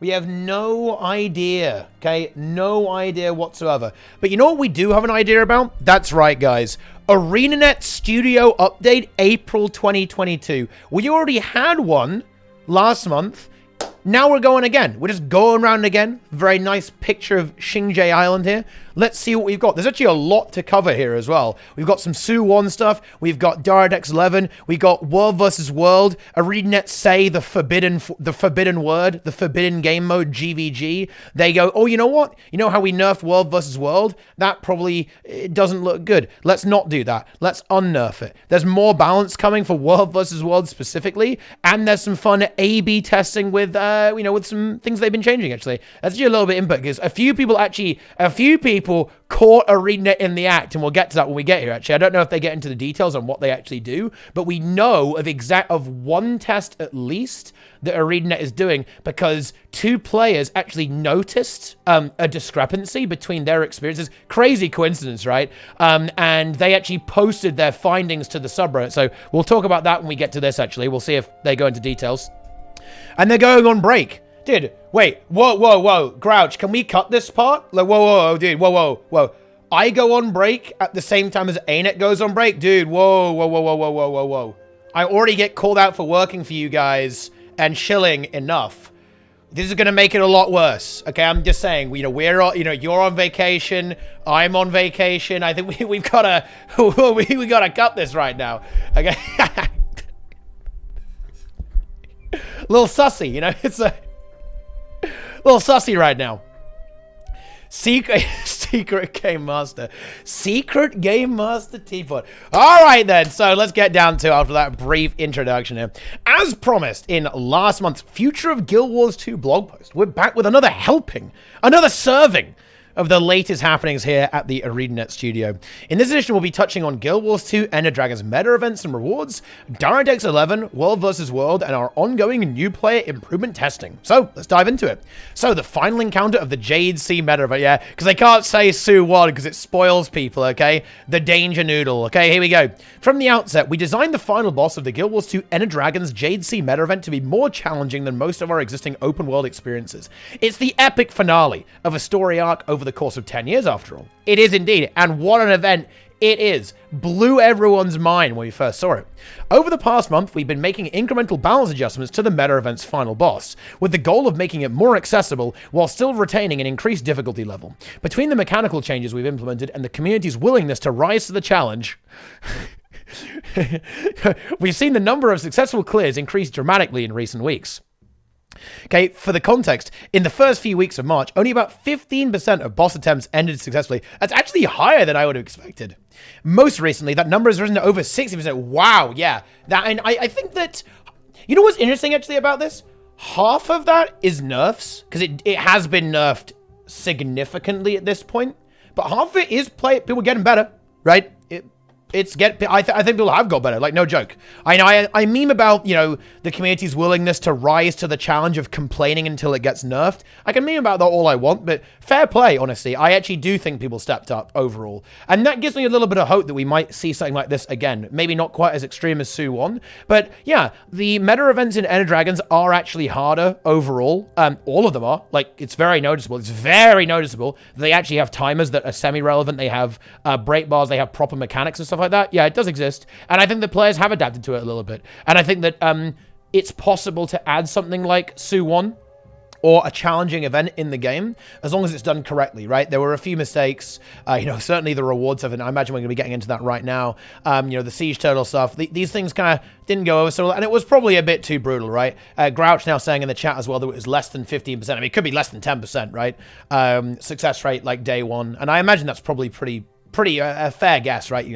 We have no idea, okay? No idea whatsoever. But you know what we do have an idea about? That's right, guys. ArenaNet's Studio Update, April 2022. We already had one last month. Now we're going again. We're just going around again. Very nice picture of Xingjie Island here. Let's see what we've got. There's actually a lot to cover here as well. We've got some Su 1 stuff. We've got DirectX 11. We've got World vs. World. ArenaNet's say the forbidden word, the forbidden game mode, GVG. They go, oh, you know what? You know how we nerfed World vs. World? That probably doesn't look good. Let's not do that. Let's unnerf it. There's more balance coming for World vs. World specifically, and there's some fun A/B testing with, with some things they've been changing, actually. That's just a little bit input, because a few people caught ArenaNet in the act, and we'll get to that when we get here, actually. I don't know if they get into the details on what they actually do, but we know of one test at least that ArenaNet is doing, because 2 players actually noticed a discrepancy between their experiences. Crazy coincidence, right? And they actually posted their findings to the subreddit. So we'll talk about that when we get to this, actually. We'll see if they go into details. And they're going on break. Dude, wait, whoa, Grouch, can we cut this part? Like, whoa, dude, whoa. I go on break at the same time as ArenaNet goes on break? Dude, whoa. I already get called out for working for you guys and shilling enough. This is going to make it a lot worse. Okay, I'm just saying, you're on vacation, I'm on vacation. I think we've got to, we got to cut this right now. Okay. Little sussy, it's a little sussy right now. Secret Game Master Teapot. All right, then. So let's get down to, after that brief introduction here. As promised in last month's Future of Guild Wars 2 blog post, we're back with another helping, another serving of the latest happenings here at the ArenaNet studio. In this edition, we'll be touching on Guild Wars 2 Ender Dragon's meta events and rewards, DirectX 11, World vs. World, and our ongoing new player improvement testing. So, let's dive into it. So, the final encounter of the Jade Sea Meta-Event, yeah, because I can't say Su 1 because it spoils people, okay? The Danger Noodle, okay? Here we go. From the outset, we designed the final boss of the Guild Wars 2 Ender Dragon's Jade Sea Meta-Event to be more challenging than most of our existing open-world experiences. It's the epic finale of a story arc over the course of 10 years, after all. It is indeed, and what an event it is. Blew everyone's mind when we first saw it. Over the past month, we've been making incremental balance adjustments to the meta event's final boss, with the goal of making it more accessible while still retaining an increased difficulty level. Between the mechanical changes we've implemented and the community's willingness to rise to the challenge, we've seen the number of successful clears increase dramatically in recent weeks. Okay, for the context, in the first few weeks of March, only about 15% of boss attempts ended successfully. That's actually higher than I would have expected. Most recently, that number has risen to over 60%. Wow, yeah. And I think that, you know what's interesting actually about this? Half of that is nerfs, because it has been nerfed significantly at this point, but half of it is people getting better, right? I think people have got better, like, no joke. I meme about, the community's willingness to rise to the challenge of complaining until it gets nerfed. I can meme about that all I want, but fair play, honestly. I actually do think people stepped up overall. And that gives me a little bit of hope that we might see something like this again. Maybe not quite as extreme as Su 1, but yeah, the meta events in Ender Dragons are actually harder overall. All of them are. Like, it's very noticeable. It's very noticeable. They actually have timers that are semi-relevant. They have break bars. They have proper mechanics and stuff like that. Yeah, it does exist. And I think the players have adapted to it a little bit. And I think that it's possible to add something like Su 1 or a challenging event in the game, as long as it's done correctly, right? There were a few mistakes, certainly the rewards of it. I imagine we're going to be getting into that right now. The Siege Turtle stuff, these things kind of didn't go over so well, and it was probably a bit too brutal, right? Grouch now saying in the chat as well that it was less than 15%. I mean, it could be less than 10%, right? Success rate like day one. And I imagine that's probably pretty a fair guess, right?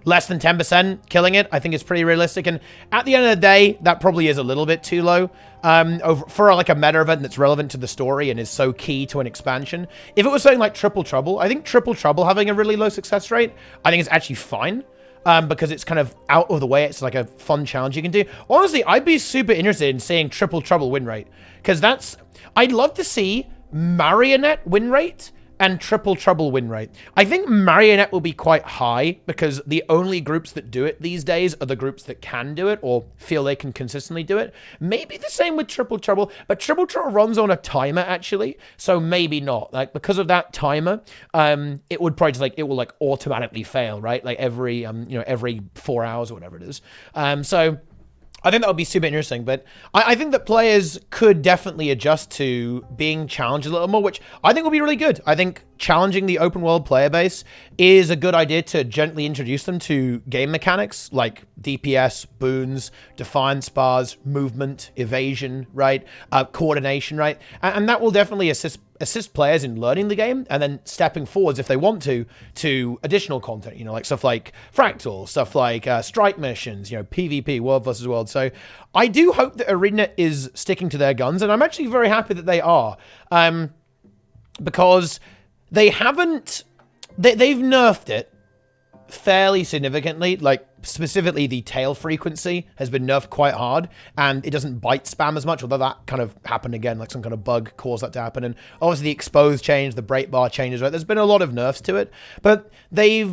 Less than 10% killing it, I think is pretty realistic. And at the end of the day, that probably is a little bit too low for like a meta event that's relevant to the story and is so key to an expansion. If it was something like Triple Trouble, I think Triple Trouble having a really low success rate, I think it's actually fine. Because it's kind of out of the way. It's like a fun challenge you can do. Honestly, I'd be super interested in seeing Triple Trouble win rate. Because I'd love to see Marionette win rate and triple trouble win rate. I think Marionette will be quite high because the only groups that do it these days are the groups that can do it or feel they can consistently do it. Maybe the same with triple trouble, but triple trouble runs on a timer actually, so maybe not. Like because of that timer, it would probably just like it will like automatically fail, right? Like every every 4 hours or whatever it is. So I think that would be super interesting, but I think that players could definitely adjust to being challenged a little more, which I think will be really good. I think challenging the open world player base is a good idea to gently introduce them to game mechanics like DPS, boons, defiance bars, movement, evasion, right? Coordination, right? And that will definitely assist players in learning the game and then stepping forwards if they want to additional content, like stuff like Fractal, stuff like strike missions, PvP, world versus world. So I do hope that ArenaNet is sticking to their guns, and I'm actually very happy that they are, because they've nerfed it fairly significantly. Like specifically the tail frequency has been nerfed quite hard, and it doesn't bite spam as much, although that kind of happened again, like some kind of bug caused that to happen. And obviously the expose change, the break bar changes, right? There's been a lot of nerfs to it, but they've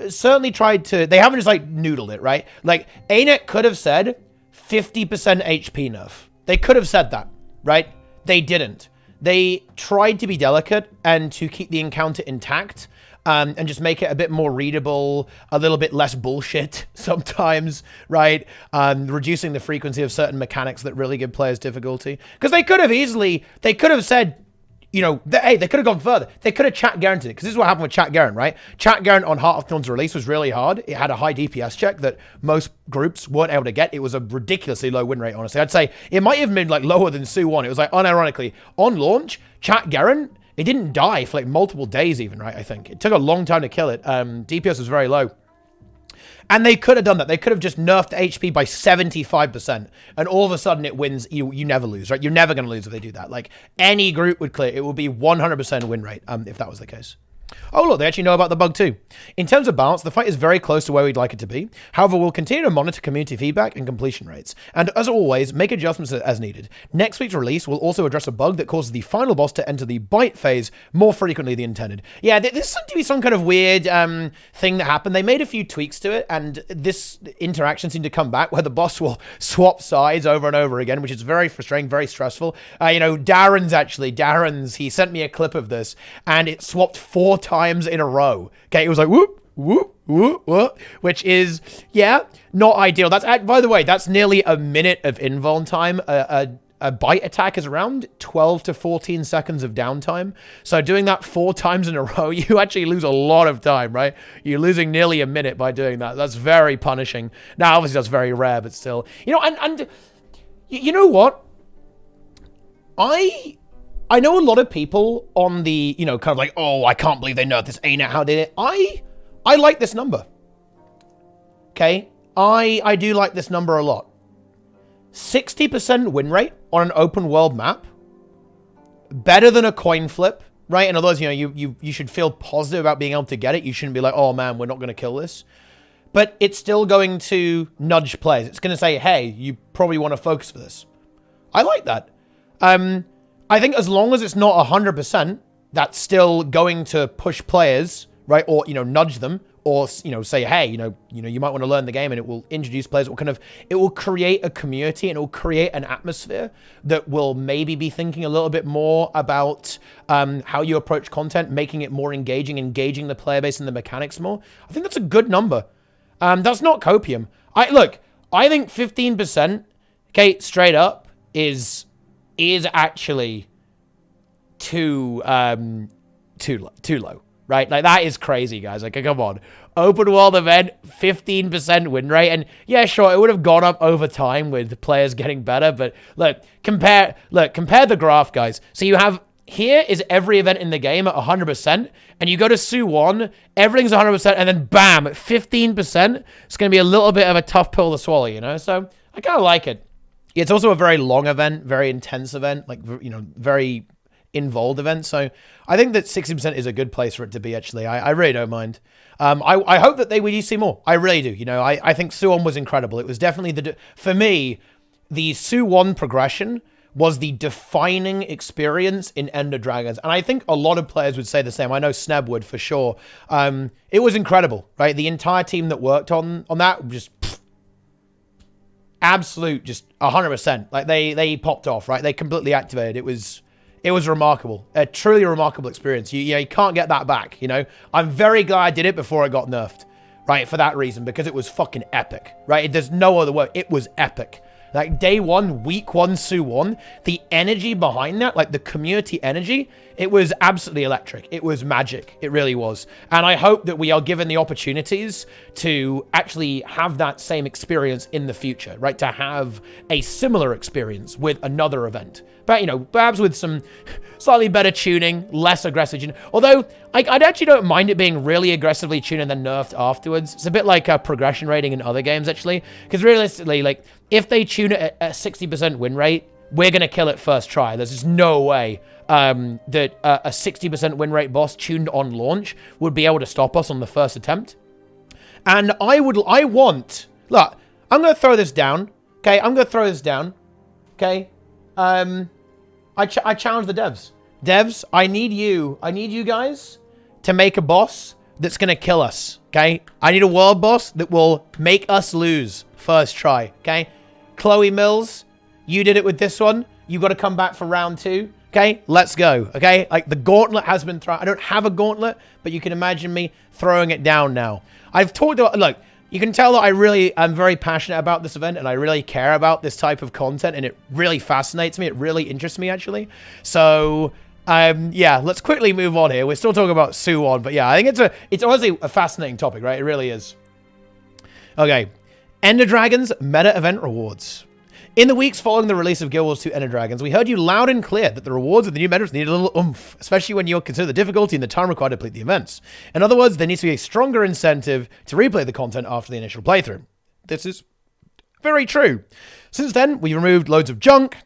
certainly tried to, they haven't just like noodled it, right? Like ArenaNet could have said 50% HP nerf. They could have said that, right? They didn't. They tried to be delicate and to keep the encounter intact, and just make it a bit more readable, a little bit less bullshit sometimes, right? Reducing the frequency of certain mechanics that really give players difficulty. Because they could have said, hey, they could have gone further. They could have chat guaranteed it, because this is what happened with Chat Garen, right? Chat Garen on Heart of Thorn's release was really hard. It had a high DPS check that most groups weren't able to get. It was a ridiculously low win rate, honestly. I'd say it might have been like lower than Su 1. It was like, unironically, on launch, Chat Garen, it didn't die for like multiple days even, right? I think it took a long time to kill it. DPS was very low. And they could have done that. They could have just nerfed HP by 75%. And all of a sudden it wins. You never lose, right? You're never going to lose if they do that. Like any group would clear. It would be 100% win rate if that was the case. Oh, look, they actually know about the bug too. In terms of balance, the fight is very close to where we'd like it to be. However, we'll continue to monitor community feedback and completion rates. And as always, make adjustments as needed. Next week's release will also address a bug that causes the final boss to enter the bite phase more frequently than intended. Yeah, this seemed to be some kind of weird thing that happened. They made a few tweaks to it, and this interaction seemed to come back where the boss will swap sides over and over again, which is very frustrating, very stressful. Darren's, he sent me a clip of this, and it swapped 4 times in a row. Okay, it was like whoop, whoop, whoop, whoop, which is, not ideal. That's, by the way, that's nearly a minute of invuln time. A bite attack is around 12 to 14 seconds of downtime. So doing that 4 times in a row, you actually lose a lot of time, right? You're losing nearly a minute by doing that. That's very punishing. Now, obviously, that's very rare, but still. And you know what? I know a lot of people on the, kind of like, oh, I can't believe they nerfed this. ArenaNet, how did it? I like this number. Okay? I do like this number a lot. 60% win rate on an open world map. Better than a coin flip, right? In other words, you should feel positive about being able to get it. You shouldn't be like, oh man, we're not going to kill this. But it's still going to nudge players. It's going to say, hey, you probably want to focus for this. I like that. I think as long as it's not 100%, that's still going to push players, right? Or, nudge them, or, say, hey, you might want to learn the game, and it will introduce players. It will create a community, and it will create an atmosphere that will maybe be thinking a little bit more about how you approach content, making it more engaging the player base and the mechanics more. I think that's a good number. That's not copium. I think 15%, okay, straight up, is actually too low, right? Like, that is crazy, guys. Like, come on. Open world event, 15% win rate. And yeah, sure, it would have gone up over time with players getting better. But compare the graph, guys. So you have, here is every event in the game at 100%. And you go to Su 1, everything's 100%. And then bam, 15%. It's going to be a little bit of a tough pill to swallow, So I kind of like it. It's also a very long event, very intense event, like, very involved event. So I think that 60% is a good place for it to be, actually. I really don't mind. I hope that we see more. I really do. I think Su 1 was incredible. It was definitely for me, the Su 1 progression was the defining experience in Ender Dragons. And I think a lot of players would say the same. I know Sneb would for sure. It was incredible, right? The entire team that worked on that just absolute, just 100%. Like they popped off, right? They completely activated. It was remarkable. A truly remarkable experience. You can't get that back, you know? I'm very glad I did it before it got nerfed, right? For that reason, because it was fucking epic, right? There's no other word. It was epic. Like, day one, week one, Su 1, the energy behind that, like the community energy, it was absolutely electric. It was magic. It really was. And I hope that we are given the opportunities to actually have that same experience in the future, right? To have a similar experience with another event. But, you know, perhaps with some slightly better tuning, less aggressive tuning. Although, I actually don't mind it being really aggressively tuned and then nerfed afterwards. It's a bit like a progression rating in other games, actually. Because realistically, like, if they tune it at a 60% win rate, we're going to kill it first try. There's just no way that a 60% win rate boss tuned on launch would be able to stop us on the first attempt. And look, I'm going to throw this down. Okay, I'm going to throw this down. Okay. I challenge the devs. Devs, I need you guys to make a boss that's going to kill us. Okay. I need a world boss that will make us lose first try. Okay. Chloe Mills, you did it with this one. You got to come back for round 2. Okay, let's go. Okay, like the gauntlet has been thrown. I don't have a gauntlet, but you can imagine me throwing it down now. I've talked about, look, you can tell that I'm very passionate about this event and I really care about this type of content and it really fascinates me. It really interests me, actually. So, yeah, let's quickly move on here. We're still talking about Su 1, but yeah, I think it's honestly a fascinating topic, right? It really is. Okay. Ender Dragons Meta-Event Rewards. In the weeks following the release of Guild Wars 2 Ender Dragons, we heard you loud and clear that the rewards of the new metas need a little oomph, especially when you consider the difficulty and the time required to complete the events. In other words, there needs to be a stronger incentive to replay the content after the initial playthrough. This is very true. Since then, we removed loads of junk,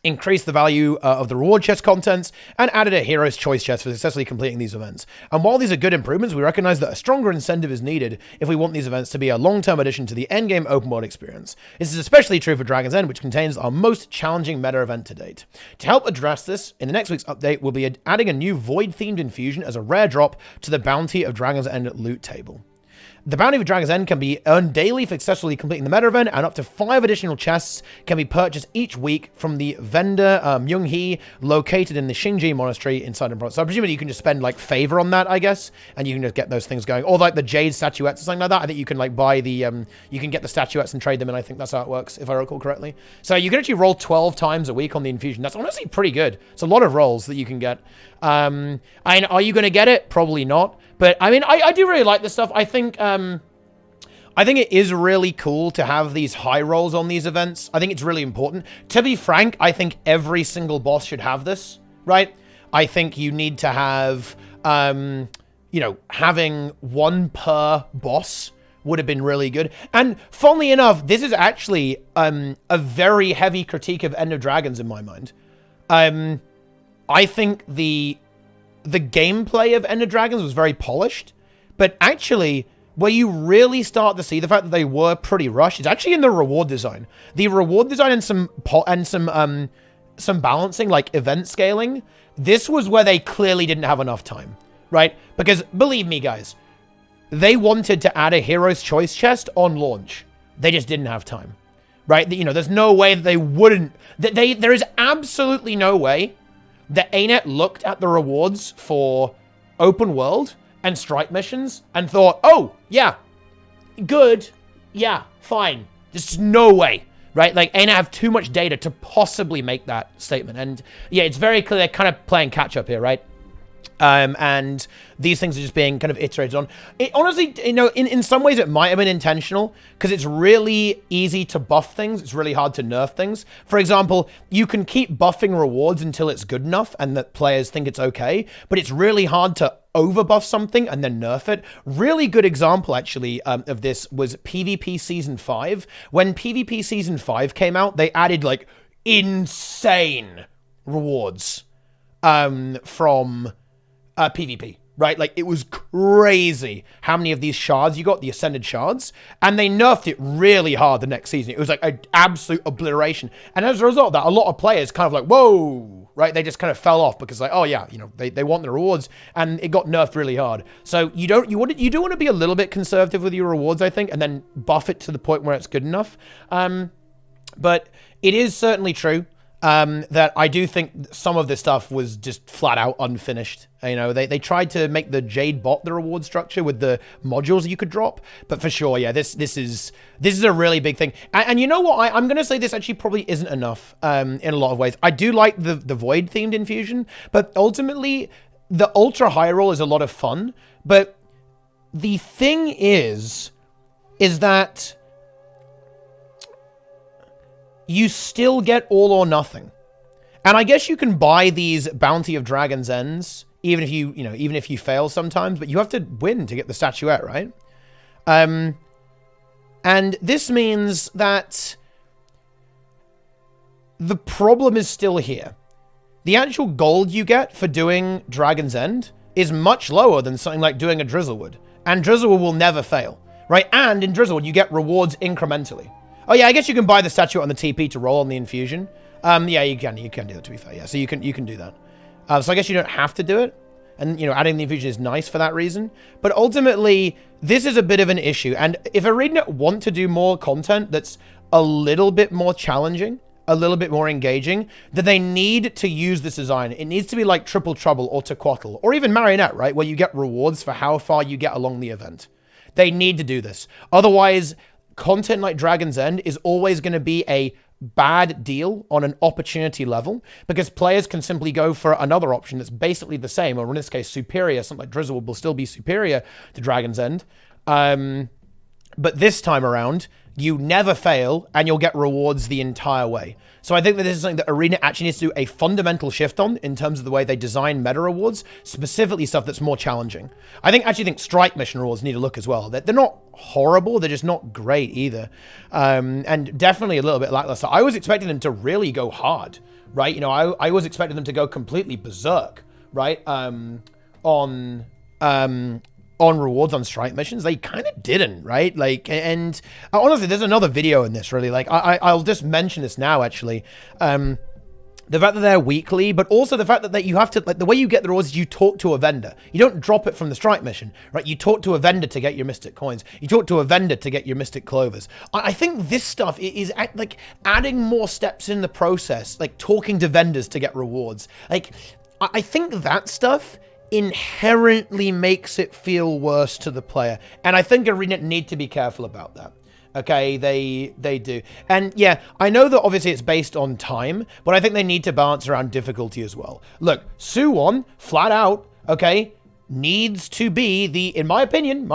increased the value of the reward chest contents, and added a hero's choice chest for successfully completing these events. And while these are good improvements, we recognize that a stronger incentive is needed if we want these events to be a long-term addition to the endgame open world experience. This is especially true for Dragon's End, which contains our most challenging meta event to date. To help address this, in the next week's update, we'll be adding a new void-themed infusion as a rare drop to the Bounty of Dragon's End loot table. The Bounty of Dragon's End can be earned daily for successfully completing the meta event, and up to 5 additional chests can be purchased each week from the vendor Myung-hee, located in the Xingji Monastery in Southern Province. So presumably you can just spend like favor on that, I guess, and you can just get those things going. Or like the Jade statuettes or something like that. I think you can like buy the, you can get the statuettes and trade them, and I think that's how it works, if I recall correctly. So you can actually roll 12 times a week on the infusion. That's honestly pretty good. It's a lot of rolls that you can get. And are you going to get it? Probably not. But I mean, I do really like this stuff. I think it is really cool to have these high rolls on these events. I think it's really important. To be frank, I think every single boss should have this, right? I think you need to have, you know, having one per boss would have been really good. And funnily enough, this is actually a very heavy critique of End of Dragons in my mind. I think the gameplay of Ender Dragons was very polished, but actually, where you really start to see the fact that they were pretty rushed is actually in the reward design. The reward design and some balancing, like event scaling. This was where they clearly didn't have enough time, right? Because believe me, guys, they wanted to add a hero's choice chest on launch. They just didn't have time, right? You know, there's no way that they wouldn't. There is absolutely no way that ArenaNet looked at the rewards for open world and strike missions and thought, oh, yeah, good, yeah, fine. There's no way, right? Like, ArenaNet have too much data to possibly make that statement. And yeah, it's very clear they're kind of playing catch up here, right? And these things are just being kind of iterated on. It honestly, you know, in some ways it might have been intentional because it's really easy to buff things. It's really hard to nerf things. For example, you can keep buffing rewards until it's good enough and that players think it's okay, but it's really hard to overbuff something and then nerf it. Really good example, actually, of this was PvP Season 5. When PvP Season 5 came out, they added, like, insane rewards from PvP, right? Like, it was crazy how many of these shards you got, the Ascended Shards, and they nerfed it really hard the next season. It was like an absolute obliteration. And as a result of that, a lot of players kind of like, whoa, right? They just kind of fell off because like, oh yeah, you know, they want the rewards, and it got nerfed really hard. So you do want to be a little bit conservative with your rewards, I think, and then buff it to the point where it's good enough. But it is certainly true that I do think some of this stuff was just flat out unfinished. You know, they tried to make the Jade bot the reward structure with the modules you could drop, but for sure, yeah, this is a really big thing. And you know what? I'm gonna say this actually probably isn't enough in a lot of ways. I do like the void themed infusion, but ultimately the ultra high roll is a lot of fun. But the thing is that you still get all or nothing. And I guess you can buy these Bounty of Dragon's Ends, even if you fail sometimes, but you have to win to get the statuette, right? And this means that the problem is still here. The actual gold you get for doing Dragon's End is much lower than something like doing a Drizzlewood. And Drizzlewood will never fail, right? And in Drizzlewood, you get rewards incrementally. Oh yeah, I guess you can buy the statue on the TP to roll on the infusion. Yeah, you can do that, to be fair. Yeah, so you can do that. So I guess you don't have to do it. And, you know, adding the infusion is nice for that reason. But ultimately, this is a bit of an issue. And if ArenaNet want to do more content that's a little bit more challenging, a little bit more engaging, then they need to use this design. It needs to be like Triple Trouble or Tequatl, or even Marionette, right? Where you get rewards for how far you get along the event. They need to do this. Otherwise, content like Dragon's End is always going to be a bad deal on an opportunity level, because players can simply go for another option that's basically the same, or in this case, superior. Something like Drizzle will still be superior to Dragon's End. But this time around, you never fail, and you'll get rewards the entire way. So I think that this is something that Arena actually needs to do a fundamental shift on in terms of the way they design meta rewards, specifically stuff that's more challenging. I actually think strike mission rewards need to look as well. They're not horrible, they're just not great either. And definitely a little bit lackluster. I was expecting them to really go hard, right? You know, I was expecting them to go completely berserk, right? On rewards on strike missions. They kind of didn't, right? Like, and honestly, there's another video in this, really. Like, I'll just mention this now, actually. The fact that they're weekly, but also the fact that you have to, like, the way you get the rewards is you talk to a vendor. You don't drop it from the strike mission, right? You talk to a vendor to get your Mystic Coins. You talk to a vendor to get your Mystic Clovers. I think this stuff is, like, adding more steps in the process, like talking to vendors to get rewards. Like, I think that stuff inherently makes it feel worse to the player. And I think ArenaNet need to be careful about that. Okay, they do. And yeah, I know that obviously it's based on time, but I think they need to balance around difficulty as well. Look, Suwon, flat out, okay, needs to be in my opinion,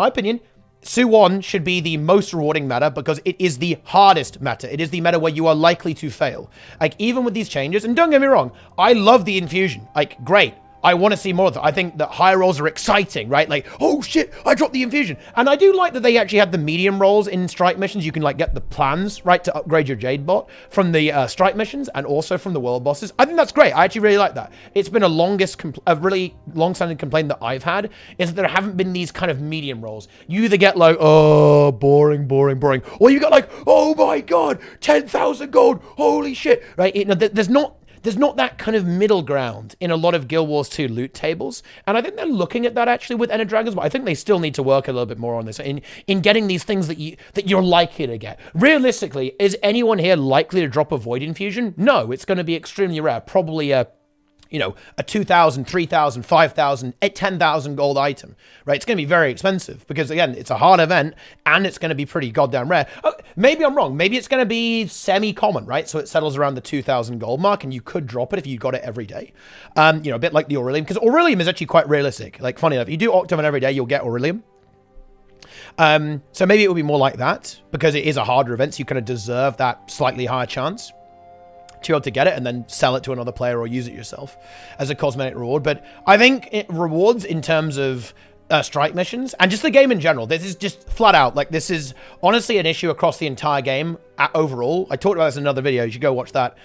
Suwon should be the most rewarding meta because it is the hardest meta. It is the meta where you are likely to fail. Like, even with these changes, and don't get me wrong, I love the infusion. Like, great. I want to see more of it. I think that high rolls are exciting, right? Like, oh shit, I dropped the infusion. And I do like that they actually had the medium rolls in strike missions. You can like get the plans, right, to upgrade your Jade bot from the strike missions and also from the world bosses. I think that's great. I actually really like that. It's been a really long-standing complaint that I've had is that there haven't been these kind of medium rolls. You either get like, oh, boring, or you got like, oh my God, 10,000 gold, holy shit, right? There's not that kind of middle ground in a lot of Guild Wars 2 loot tables. And I think they're looking at that actually with Ender Dragons, but I think they still need to work a little bit more on this in getting these things that you're likely to get. Realistically, is anyone here likely to drop a Void Infusion? No, it's going to be extremely rare. Probably a 2,000, 3,000, 5,000, 10,000 gold item, right? It's going to be very expensive because, again, it's a hard event and it's going to be pretty goddamn rare. Maybe I'm wrong. Maybe it's going to be semi-common, right? So it settles around the 2,000 gold mark and you could drop it if you got it every day. A bit like the Aurelium, because Aurelium is actually quite realistic. Like, funny enough, you do Octoman every day, you'll get Aurelium. So maybe it will be more like that because it is a harder event, so you kind of deserve that slightly higher chance to be able to get it and then sell it to another player or use it yourself as a cosmetic reward. But I think it rewards in terms of strike missions and just the game in general. This is just flat out, like, this is honestly an issue across the entire game overall. I talked about this in another video. You should go watch that.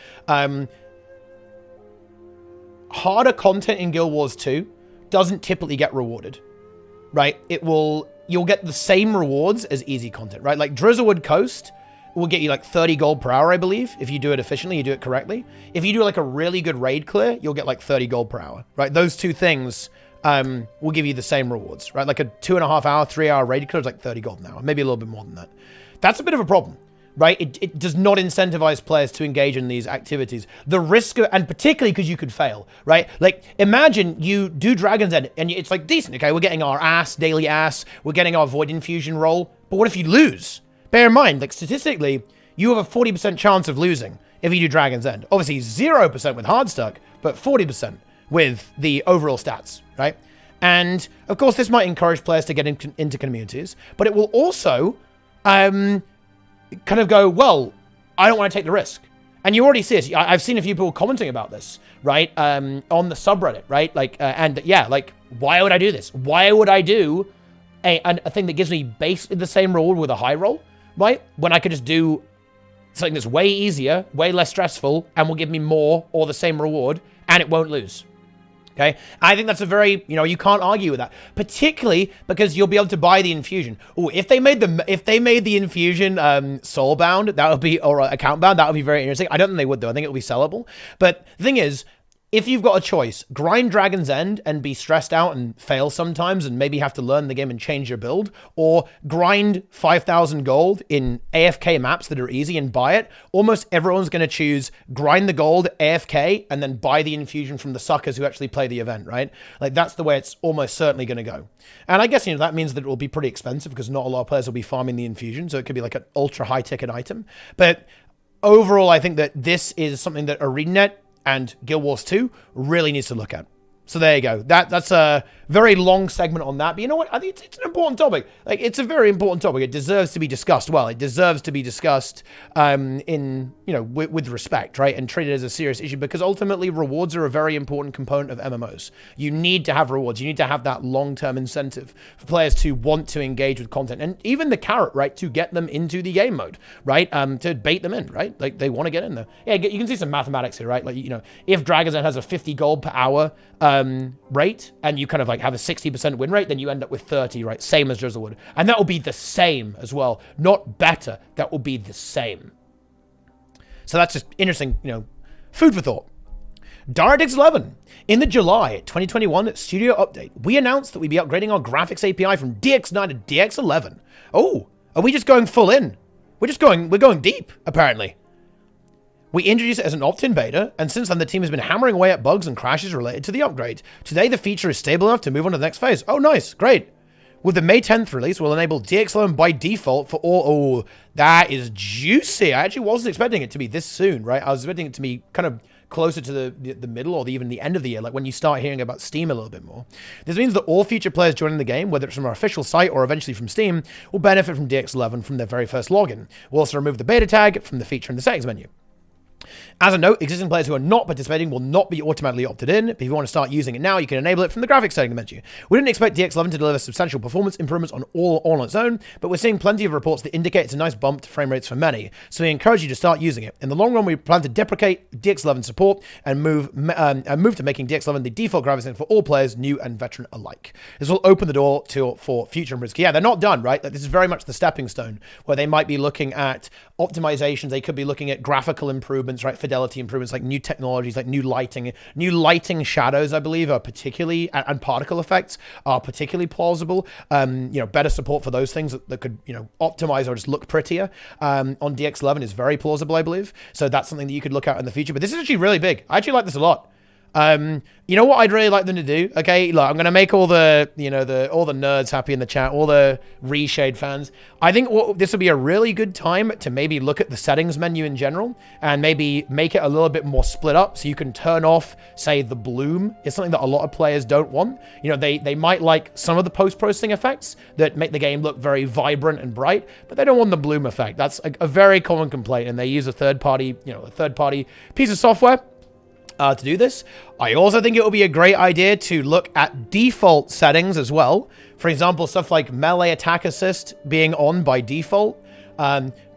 Harder content in Guild Wars 2 it doesn't typically get rewarded, right? You'll get the same rewards as easy content, right? Like Drizzlewood Coast will get you like 30 gold per hour, I believe. If you do it efficiently, you do it correctly. If you do like a really good raid clear, you'll get like 30 gold per hour, right? Those two things will give you the same rewards, right? Like a 2.5 hour, 3 hour raid clear is like 30 gold an hour, maybe a little bit more than that. That's a bit of a problem, right? It does not incentivize players to engage in these activities. The risk, and particularly because you could fail, right? Like, imagine you do Dragon's End, and it's like decent, okay? We're getting our daily ass, we're getting our Void Infusion roll, but what if you lose? Bear in mind, like, statistically, you have a 40% chance of losing if you do Dragon's End. Obviously, 0% with Hardstuck, but 40% with the overall stats, right? And, of course, this might encourage players to get into communities, but it will also kind of go, well, I don't want to take the risk. And you already see this. I've seen a few people commenting about this, right? On the subreddit, right? Like, and yeah, like, why would I do this? Why would I do a thing that gives me basically the same reward with a high roll, right? When I could just do something that's way easier, way less stressful, and will give me more or the same reward, and it won't lose. Okay, I think that's a very, you can't argue with that, particularly because you'll be able to buy the infusion. Oh, if they made the infusion soulbound, that would be, or account bound, that would be very interesting. I don't think they would though. I think it would be sellable. But the thing is, if you've got a choice, grind Dragon's End and be stressed out and fail sometimes and maybe have to learn the game and change your build, or grind 5,000 gold in AFK maps that are easy and buy it, almost everyone's going to choose grind the gold, AFK, and then buy the infusion from the suckers who actually play the event, right? Like, that's the way it's almost certainly going to go. And I guess, that means that it will be pretty expensive because not a lot of players will be farming the infusion, so it could be like an ultra high ticket item. But overall, I think that this is something that ArenaNet and Guild Wars 2 really needs to look at. So there you go. That's a very long segment on that. But you know what? I think it's an important topic. Like, it's a very important topic. It deserves to be discussed well. It deserves to be discussed with respect, right? And treated as a serious issue, because ultimately rewards are a very important component of MMOs. You need to have rewards. You need to have that long-term incentive for players to want to engage with content. And even the carrot, right? To get them into the game mode, right? To bait them in, right? Like, they want to get in there. Yeah, you can see some mathematics here, right? Like, if Dragon's Den has a 50 gold per hour rate, and you kind of like have a 60% win rate, then you end up with 30, right? Same as Drizzlewood. And that will be the same as well. Not better. That will be the same. So that's just interesting, food for thought. DirectX 11. In the July 2021 studio update, we announced that we'd be upgrading our graphics API from DX9 to DX11. Oh, are we just going full in? We're going deep, apparently. We introduced it as an opt-in beta, and since then the team has been hammering away at bugs and crashes related to the upgrade. Today the feature is stable enough to move on to the next phase. Oh, nice, great. With the May 10th release, we'll enable DX11 by default for all... Oh, that is juicy. I actually wasn't expecting it to be this soon, right? I was expecting it to be kind of closer to the middle or even the end of the year, like when you start hearing about Steam a little bit more. This means that all future players joining the game, whether it's from our official site or eventually from Steam, will benefit from DX11 from their very first login. We'll also remove the beta tag from the feature in the settings menu. As a note, existing players who are not participating will not be automatically opted in, but if you want to start using it now, you can enable it from the graphics setting menu. We didn't expect DX11 to deliver substantial performance improvements on its own, but we're seeing plenty of reports that indicate it's a nice bump to frame rates for many, so we encourage you to start using it. In the long run, we plan to deprecate DX11 support and move to making DX11 the default graphics setting for all players, new and veteran alike. This will open the door for future improvements. Yeah, they're not done, right? Like, this is very much the stepping stone, where they might be looking at optimizations, they could be looking at graphical improvements, right? Fidelity improvements, like new technologies, like new lighting shadows, I believe, are particularly, and particle effects are particularly plausible. Better support for those things that could, optimize or just look prettier on DX11 is very plausible, I believe. So that's something that you could look at in the future. But this is actually really big. I actually like this a lot. You know what I'd really like them to do? Okay, look, I'm going to make all the, all the nerds happy in the chat, all the Reshade fans. I think this would be a really good time to maybe look at the settings menu in general and maybe make it a little bit more split up so you can turn off, say, the bloom. It's something that a lot of players don't want. They might like some of the post-processing effects that make the game look very vibrant and bright, but they don't want the bloom effect. That's a very common complaint, and they use a third-party piece of software to do this. I also think it would be a great idea to look at default settings as well. For example, stuff like melee attack assist being on by default.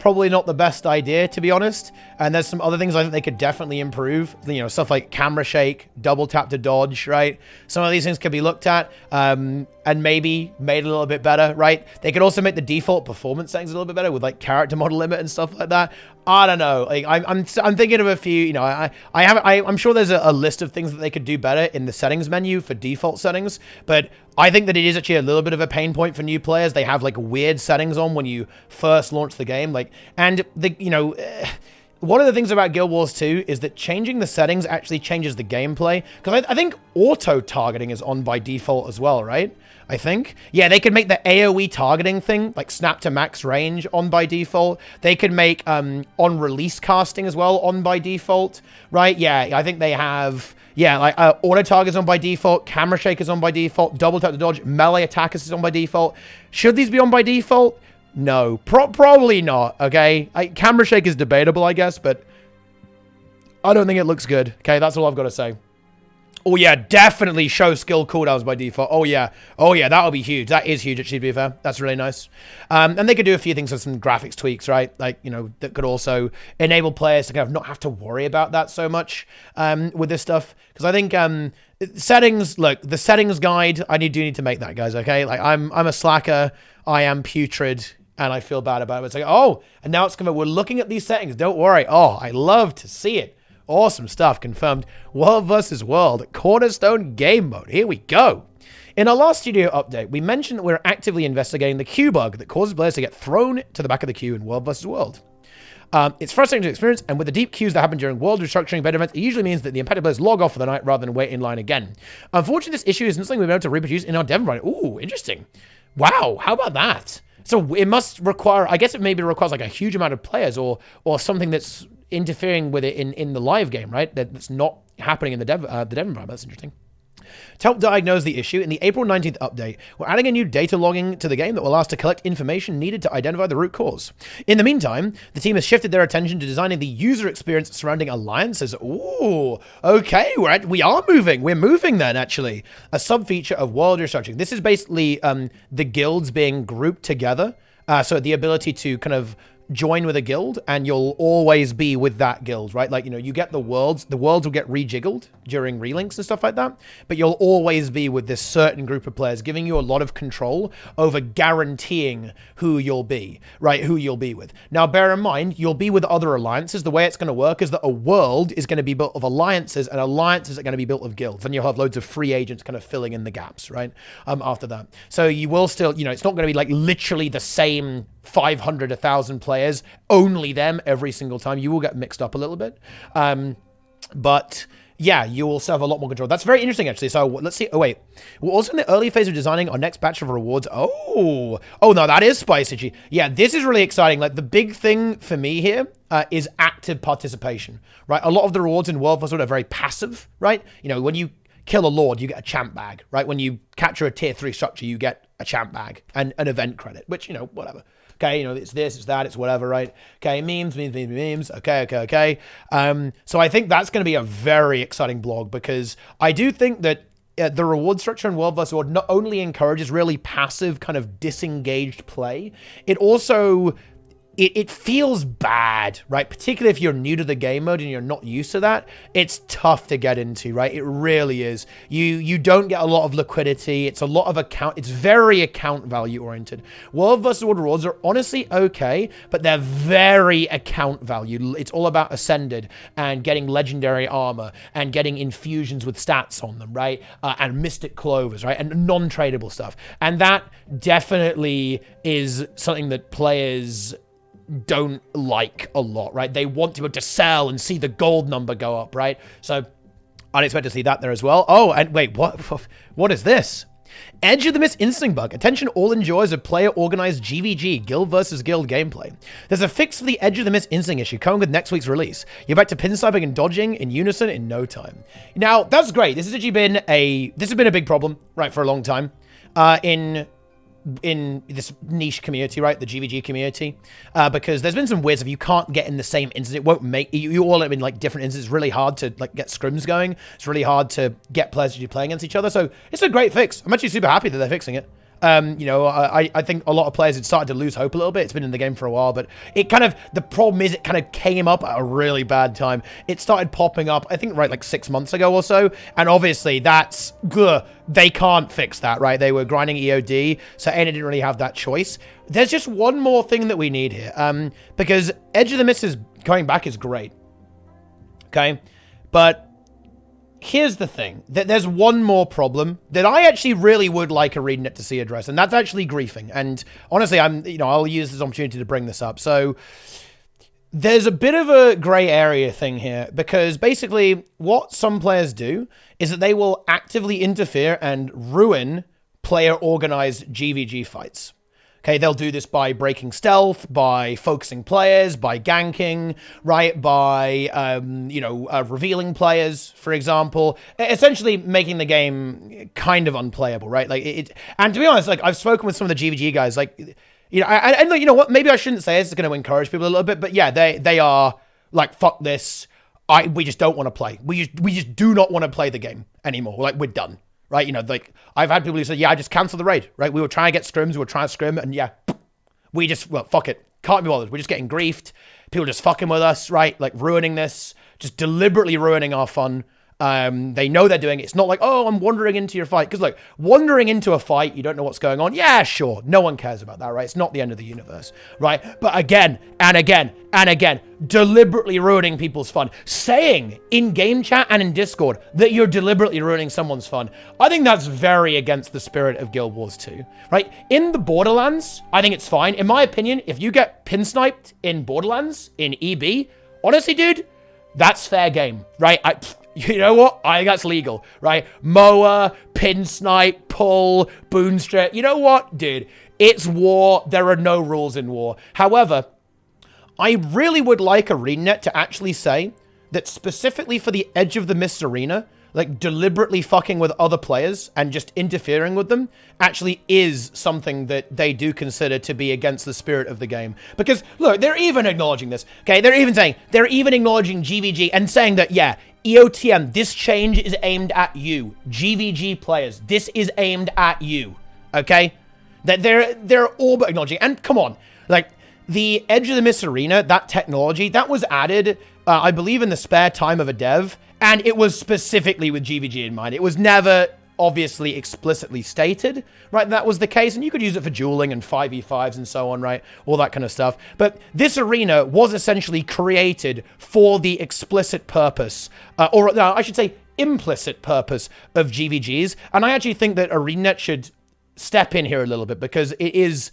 probably not the best idea, to be honest. And there's some other things I think they could definitely improve. You know, stuff like camera shake, double tap to dodge, right? Some of these things could be looked at and maybe made a little bit better, right? They could also make the default performance settings a little bit better with like character model limit and stuff like that. I don't know. Like, I'm thinking of a few. You know, I'm sure there's a list of things that they could do better in the settings menu for default settings, but I think that it is actually a little bit of a pain point for new players. They have like weird settings on when you first launch the game, like, and the one of the things about Guild Wars 2 is that changing the settings actually changes the gameplay. Because I think auto-targeting is on by default as well, right? I think. Yeah, they could make the AoE targeting thing, like snap to max range, on by default. They could make on-release casting as well on by default, right? Yeah, I think they have... Yeah, like auto-target is on by default, camera shake is on by default, double tap to dodge, melee attack is on by default. Should these be on by default? No, probably not, okay? Camera shake is debatable, I guess, but I don't think it looks good, okay? That's all I've got to say. Oh, yeah, definitely show skill cooldowns by default. Oh, yeah, that'll be huge. That is huge, actually, to be fair. That's really nice. And they could do a few things with some graphics tweaks, right? Like, you know, that could also enable players to kind of not have to worry about that so much with this stuff. Because I think... settings, look, the settings guide, I do need to make that, guys, okay? Like, I'm a slacker, I am putrid, and I feel bad about it. It's like, oh, and now it's coming, we're looking at these settings, don't worry. Oh, I love to see it. Awesome stuff, confirmed. World versus World, Cornerstone Game Mode, here we go. In our last studio update, we mentioned that we're actively investigating the queue bug that causes players to get thrown to the back of the queue in World versus World. It's frustrating to experience, and with the deep queues that happen during world restructuring beta events, it usually means that the impacted players log off for the night rather than wait in line again. Unfortunately, this issue isn't something we've been able to reproduce in our dev environment. Ooh, interesting. Wow, how about that? So it must require, I guess it maybe requires like a huge amount of players or something that's interfering with it in the live game, right? That's not happening in the dev environment. That's interesting. To help diagnose the issue, in the April 19th update, we're adding a new data logging to the game that will allow us to collect information needed to identify the root cause. In the meantime, the team has shifted their attention to designing the user experience surrounding alliances. Ooh, okay, we are moving. We're moving then, actually. A sub-feature of world restructuring. This is basically the guilds being grouped together. So the ability to kind of join with a guild and you'll always be with that guild, right? Like, you know, you get the worlds will get rejiggled during relinks and stuff like that, but you'll always be with this certain group of players, giving you a lot of control over guaranteeing who you'll be, right? Who you'll be with. Now, bear in mind, you'll be with other alliances. The way it's going to work is that a world is going to be built of alliances and alliances are going to be built of guilds. And you'll have loads of free agents kind of filling in the gaps, right? After that. So you will still, you know, it's not going to be like literally the same 500, 1,000 players, only them every single time. You will get mixed up a little bit. But yeah, you will still have a lot more control. That's very interesting, actually. So let's see. Oh, wait. We're also in the early phase of designing our next batch of rewards. Oh, no, that is spicy. Yeah, this is really exciting. Like, the big thing for me here is active participation, right? A lot of the rewards in World War II are very passive, right? You know, when you kill a lord, you get a champ bag, right? When you capture a tier 3 structure, you get a champ bag and an event credit, which, you know, whatever. Okay, you know, it's this, it's that, it's whatever, right? Okay, memes. Okay. So I think that's going to be a very exciting blog because I do think that the reward structure in World vs. World not only encourages really passive kind of disengaged play, it also... It feels bad, right? Particularly if you're new to the game mode and you're not used to that, it's tough to get into, right? It really is. You don't get a lot of liquidity. It's a lot of account. It's very account value oriented. World vs. World rewards are honestly okay, but they're very account value. It's all about Ascended and getting legendary armor and getting infusions with stats on them, right? And Mystic Clovers, right? And non-tradable stuff. And that definitely is something that players don't like a lot, right? They want to be able to sell and see the gold number go up, right? So I'd expect to see that there as well. Oh, and wait, what is this? Edge of the Mist instinct bug. Attention all enjoyers of player-organized GVG, Guild versus Guild gameplay. There's a fix for the Edge of the Mist instinct issue coming with next week's release. You're back to pinstriping and dodging in unison in no time. Now, that's great. This has actually been a big problem, right, for a long time. In this niche community, right, the GVG community, because there's been some weird stuff. You can't get in the same instance. It won't make you all in like different instances. It's really hard to like get scrims going. It's really hard to get players to be playing against each other. So it's a great fix. I'm actually super happy that they're fixing it. You know, I think a lot of players had started to lose hope a little bit. It's been in the game for a while, but it kind of, the problem is it kind of came up at a really bad time. It started popping up, I think, right, like 6 months ago or so. And obviously that's, they can't fix that, right? They were grinding EOD, so ArenaNet didn't really have that choice. There's just one more thing that we need here, because Edge of the Mist is going back is great. Okay, but here's the thing. There's one more problem that I actually really would like ArenaNet to see address, and that's actually griefing. And honestly, I'll use this opportunity to bring this up. So there's a bit of a gray area thing here, because basically what some players do is that they will actively interfere and ruin player-organized GVG fights. Okay, they'll do this by breaking stealth, by focusing players, by ganking, right? By, revealing players, for example. Essentially making the game kind of unplayable, right? Like, and to be honest, like, I've spoken with some of the GVG guys, like, you know, and you know what? Maybe I shouldn't say this. It's going to encourage people a little bit, but yeah, they are like, fuck this. We just don't want to play. We just do not want to play the game anymore. Like, we're done. Right, you know, like, I've had people who say, yeah, I just cancel the raid, right? We were trying to get scrims, we were trying to scrim, and yeah, we just, well, fuck it. Can't be bothered. We're just getting griefed. People just fucking with us, right? Like, ruining this, just deliberately ruining our fun. They know they're doing it. It's not like, oh, I'm wandering into your fight. Because, look, wandering into a fight, you don't know what's going on. Yeah, sure. No one cares about that, right? It's not the end of the universe, right? But again, and again, and again, deliberately ruining people's fun. Saying in game chat and in Discord that you're deliberately ruining someone's fun. I think that's very against the spirit of Guild Wars 2, right? In the Borderlands, I think it's fine. In my opinion, if you get pin sniped in Borderlands, in EB, honestly, dude, that's fair game, right? You know what? I think that's legal, right? Moa, pin snipe, pull, boonstrip. You know what, dude? It's war. There are no rules in war. However, I really would like ArenaNet to actually say that specifically for the Edge of the Mist arena, like deliberately fucking with other players and just interfering with them actually is something that they do consider to be against the spirit of the game. Because, look, they're even acknowledging this, okay? They're even acknowledging GVG and saying that, yeah, EOTM, this change is aimed at you. GVG players, this is aimed at you, okay? That they're all but acknowledging. And come on, like, the Edge of the Mist arena, that technology, that was added, I believe, in the spare time of a dev, and it was specifically with GVG in mind. It was never obviously explicitly stated, right? That was the case, and you could use it for dueling and 5v5s and so on, right? All that kind of stuff. But this arena was essentially created for the explicit purpose, or no, I should say implicit purpose of GVGs, and I actually think that ArenaNet should step in here a little bit, because it is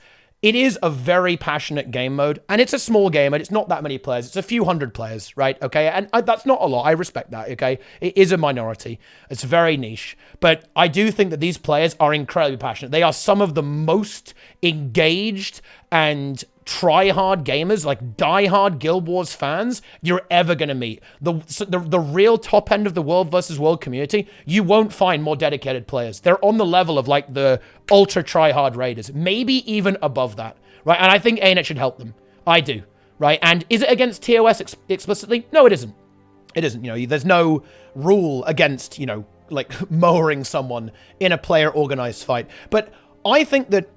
a very passionate game mode, and it's a small game, and it's not that many players. It's a few hundred players, right? Okay, and that's not a lot. I respect that, okay? It is a minority. It's very niche. But I do think that these players are incredibly passionate. They are some of the most engaged and try-hard gamers, like die-hard Guild Wars fans, you're ever going to meet. The real top end of the world versus world community, you won't find more dedicated players. They're on the level of, like, the ultra try-hard raiders, maybe even above that, right? And I think ArenaNet should help them. I do, right? And is it against TOS explicitly? No, it isn't. It isn't. You know, there's no rule against, you know, like, mowing someone in a player-organized fight. But I think that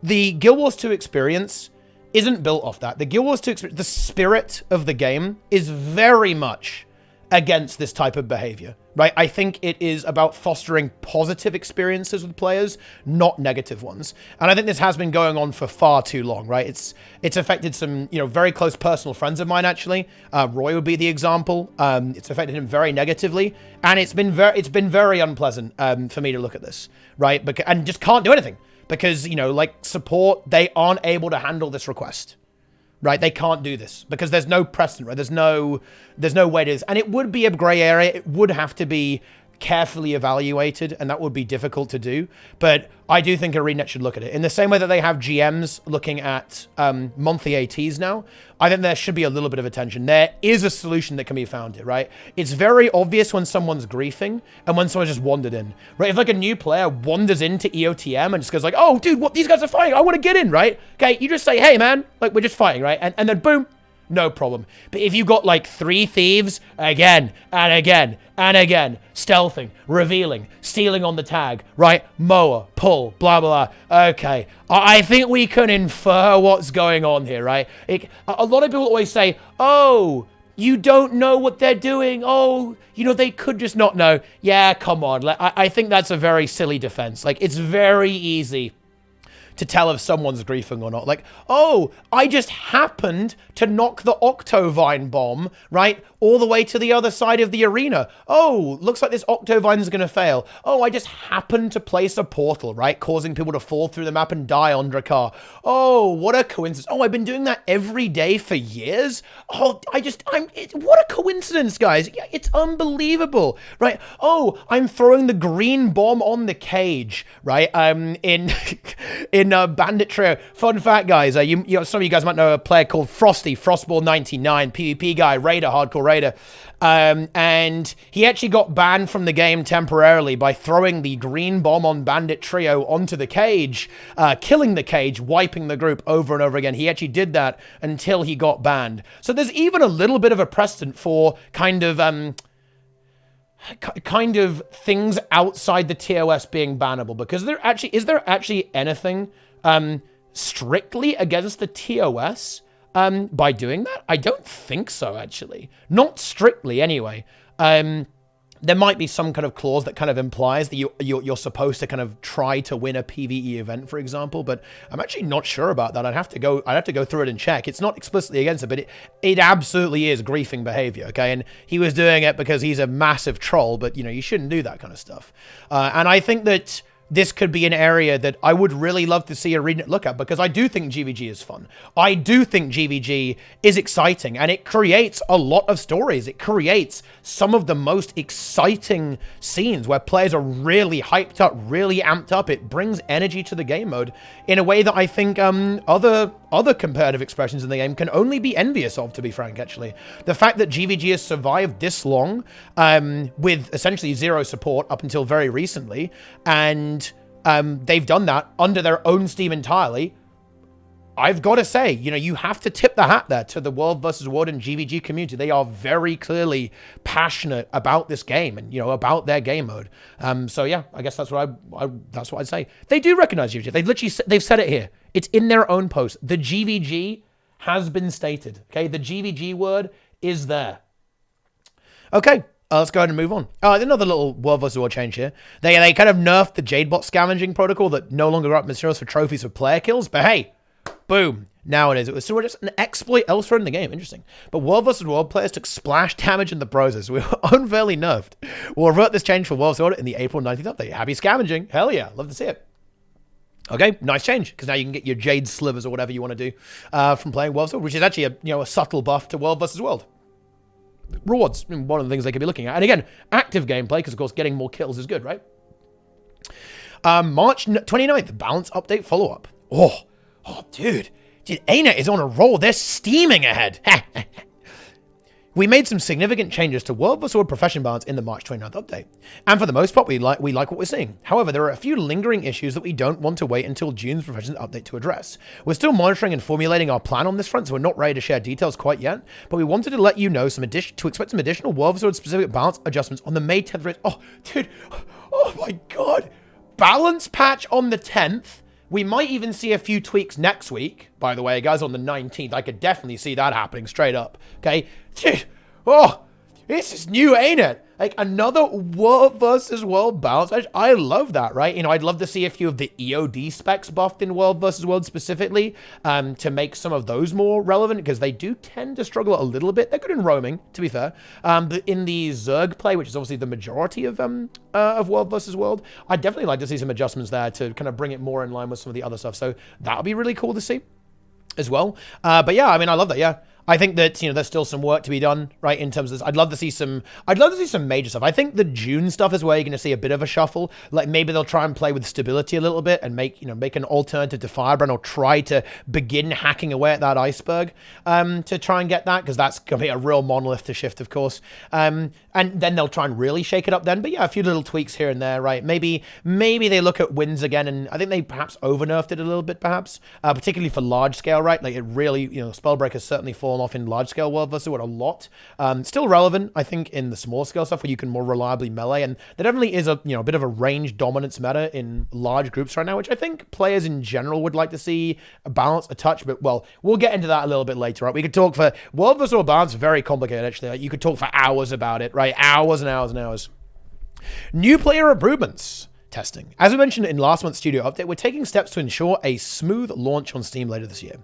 the Guild Wars 2 experience isn't built off that. The Guild Wars 2 experience, the spirit of the game, is very much against this type of behavior, right? I think it is about fostering positive experiences with players, not negative ones. And I think this has been going on for far too long, right? It's affected some, you know, very close personal friends of mine, actually. Roy would be the example. It's affected him very negatively, and it's been very unpleasant for me to look at this, right? And just can't do anything. Because, you know, like, support, they aren't able to handle this request, right? They can't do this because there's no precedent, right? There's no way to this. And it would be a gray area. It would have to be carefully evaluated, and that would be difficult to do. But I do think ArenaNet should look at it. In the same way that they have GMs looking at monthly ATs now, I think there should be a little bit of attention. There is a solution that can be found here, right? It's very obvious when someone's griefing and when someone's just wandered in, right? If, like, a new player wanders into EOTM and just goes like, oh, dude, what, these guys are fighting, I want to get in, right? Okay, you just say, hey, man, like, we're just fighting, right? And then boom, no problem. But if you got like 3 thieves again and again and again, stealthing, revealing, stealing on the tag, right? Mower, pull, blah, blah, blah. Okay, I think we can infer what's going on here, right? A lot of people always say, oh, you don't know what they're doing. Oh, you know, they could just not know. Yeah, come on. I think that's a very silly defense. Like, it's very easy to tell if someone's griefing or not. Like, oh, I just happened to knock the Octovine bomb, right, all the way to the other side of the arena. Oh, looks like this Octovine's going to fail. Oh, I just happened to place a portal, right, causing people to fall through the map and die on Drakkar. Oh, what a coincidence. Oh, I've been doing that every day for years. Oh, what a coincidence, guys. Yeah, it's unbelievable, right? Oh, I'm throwing the green bomb on the cage, right, in Bandit Trio. Fun fact, guys, some of you guys might know a player called Frosty, Frostball99, PvP guy, Raider, hardcore Raider. And he actually got banned from the game temporarily by throwing the green bomb on Bandit Trio onto the cage, killing the cage, wiping the group over and over again. He actually did that until he got banned. So there's even a little bit of a precedent for kind of things outside the TOS being bannable, because is there actually anything strictly against the TOS by doing that? I don't think so, actually. Not strictly, anyway. There might be some kind of clause that kind of implies that you're supposed to kind of try to win a PvE event, for example, but I'm actually not sure about that. I'd have to go through it and check. It's not explicitly against it, but it absolutely is griefing behavior, okay? And he was doing it because he's a massive troll, but, you know, you shouldn't do that kind of stuff. And I think that this could be an area that I would really love to see ArenaNet look at, because I do think GVG is fun. I do think GVG is exciting, and it creates a lot of stories. It creates some of the most exciting scenes where players are really hyped up, really amped up. It brings energy to the game mode in a way that I think other competitive expressions in the game can only be envious of, to be frank, actually. The fact that GVG has survived this long with essentially zero support up until very recently, and they've done that under their own steam entirely. I've got to say, you know, you have to tip the hat there to the World vs. World and GVG community. They are very clearly passionate about this game and, you know, about their game mode. So yeah, I guess that's what that's what I'd say. They do recognize GVG. They've said it here. It's in their own post. The GVG has been stated. Okay, the GVG word is there. Okay. Let's go ahead and move on. Another little World vs. World change here. They kind of nerfed the Jadebot scavenging protocol that no longer got materials for trophies for player kills, but hey, boom, now it is. It was sort of just an exploit elsewhere in the game. Interesting. But World vs. World players took splash damage in the process. We were unfairly nerfed. We'll revert this change for World vs. World in the April 19th update. Happy scavenging. Hell yeah. Love to see it. Okay, nice change, because now you can get your Jade Slivers or whatever you want to do from playing World vs. World, which is actually a subtle buff to World vs. World. Rewards, one of the things they could be looking at. And again, active gameplay, because of course getting more kills is good, right? March 29th, balance update follow-up. Oh, dude, ArenaNet is on a roll. They're steaming ahead. We made some significant changes to World vs. World profession balance in the March 29th update. And for the most part, we like what we're seeing. However, there are a few lingering issues that we don't want to wait until June's profession update to address. We're still monitoring and formulating our plan on this front, so we're not ready to share details quite yet, but we wanted to let you know to expect some additional World vs. World specific balance adjustments on the May 10th release. Oh, dude. Oh my God. Balance patch on the 10th. We might even see a few tweaks next week, by the way, guys, on the 19th. I could definitely see that happening straight up, okay? Dude, oh, this is new, ain't it? Like, another World vs. World balance. I love that, right? You know, I'd love to see a few of the EOD specs buffed in World vs. World specifically to make some of those more relevant, because they do tend to struggle a little bit. They're good in roaming, to be fair. But in the Zerg play, which is obviously the majority of World vs. World, I'd definitely like to see some adjustments there to kind of bring it more in line with some of the other stuff. So that would be really cool to see as well. But yeah, I mean, I love that, yeah. I think that, you know, there's still some work to be done, right, in terms of this. I'd love to see some major stuff. I think the June stuff is where you're going to see a bit of a shuffle. Like, maybe they'll try and play with stability a little bit and make an alternative to Firebrand, or try to begin hacking away at that iceberg to try and get that, because that's going to be a real monolith to shift, of course. And then they'll try and really shake it up then. But yeah, a few little tweaks here and there, right? Maybe they look at wins again, and I think they perhaps over-nerfed it a little bit, perhaps. Particularly for large scale, right? Like, it really, Spellbreak has certainly fallen off in large scale World vs. World a lot. Still relevant, I think, in the small scale stuff where you can more reliably melee. And there definitely is a bit of a range dominance meta in large groups right now, which I think players in general would like to see a balance, a touch. But, well, we'll get into that a little bit later, right? We could talk for World vs. World balance, very complicated, actually. Like, you could talk for hours about it, right? Hours and hours and hours. New player improvements testing. As we mentioned in last month's studio update, we're taking steps to ensure a smooth launch on Steam later this year.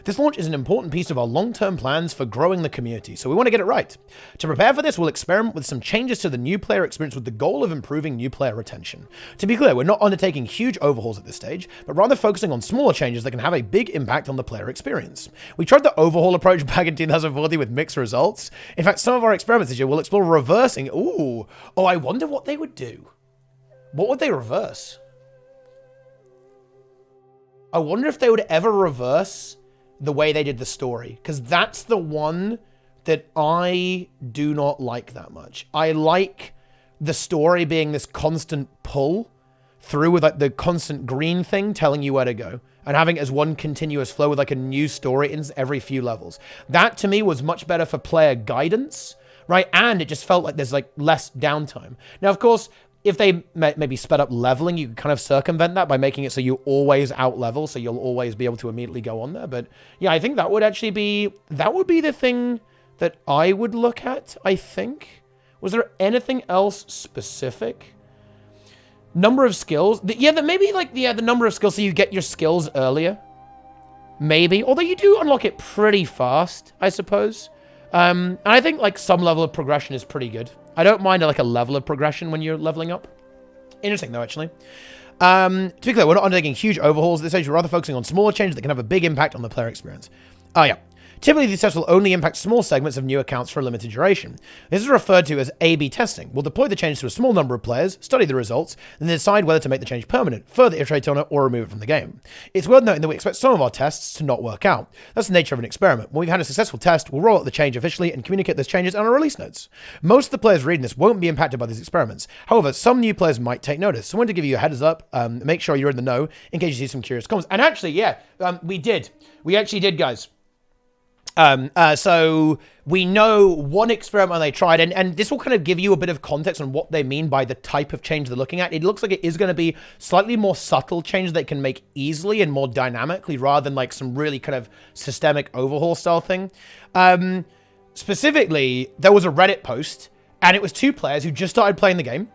This launch is an important piece of our long-term plans for growing the community, so we want to get it right. To prepare for this, we'll experiment with some changes to the new player experience with the goal of improving new player retention. To be clear, we're not undertaking huge overhauls at this stage, but rather focusing on smaller changes that can have a big impact on the player experience. We tried the overhaul approach back in 2014 with mixed results. In fact, some of our experiments this year will explore reversing. I wonder what they would do. What would they reverse? I wonder if they would ever reverse the way they did the story, because that's the one that I do not like that much. I like the story being this constant pull through with like the constant green thing telling you where to go and having it as one continuous flow with like a new story in every few levels. That to me was much better for player guidance, right? And it just felt like there's like less downtime. Now, of course, if they maybe sped up leveling, you could kind of circumvent that by making it so you always out-level, so you'll always be able to immediately go on there. But yeah, I think that would actually be, the thing that I would look at, I think. Was there anything else specific? Number of skills. The number of skills so you get your skills earlier. Maybe. Although you do unlock it pretty fast, I suppose. And I think like some level of progression is pretty good. I don't mind like a level of progression when you're leveling up. Interesting though, actually. To be clear, we're not undertaking huge overhauls at this stage. We're rather focusing on smaller changes that can have a big impact on the player experience. Oh yeah. Typically, these tests will only impact small segments of new accounts for a limited duration. This is referred to as A/B testing. We'll deploy the change to a small number of players, study the results, and then decide whether to make the change permanent, further iterate on it, or remove it from the game. It's worth noting that we expect some of our tests to not work out. That's the nature of an experiment. When we've had a successful test, we'll roll out the change officially and communicate those changes on our release notes. Most of the players reading this won't be impacted by these experiments. However, some new players might take notice. So I wanted to give you a heads up, make sure you're in the know in case you see some curious comments. And actually, yeah, we did. We actually did, guys. So we know one experiment they tried, and this will kind of give you a bit of context on what they mean by the type of change they're looking at. It looks like it is going to be slightly more subtle change they can make easily and more dynamically rather than like some really kind of systemic overhaul style thing. Specifically, there was a Reddit post, and it was two players who just started playing the game,